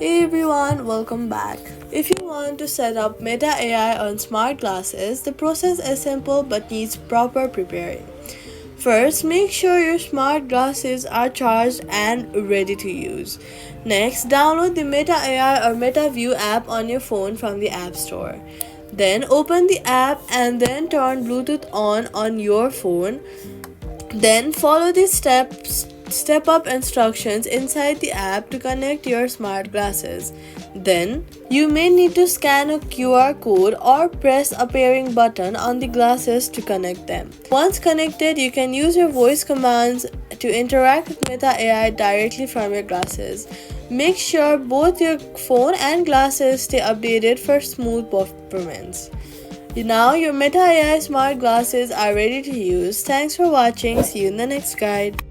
Hey everyone, welcome back. If you want to set up Meta AI on smart glasses, the process is simple but needs proper preparing. First, make sure your smart glasses are charged and ready to use. Next, download the Meta AI or Meta View app on your phone from the App Store. Then open the app and then turn Bluetooth on your phone. Then follow the step up instructions inside the app to connect your smart glasses. Then you may need to scan a QR code or press a pairing button on the glasses to connect them. Once connected, you can use your voice commands to interact with Meta AI directly from your glasses. Make sure both your phone and glasses stay updated for smooth performance. Now your Meta AI smart glasses are ready to use. Thanks for watching. See you in the next guide.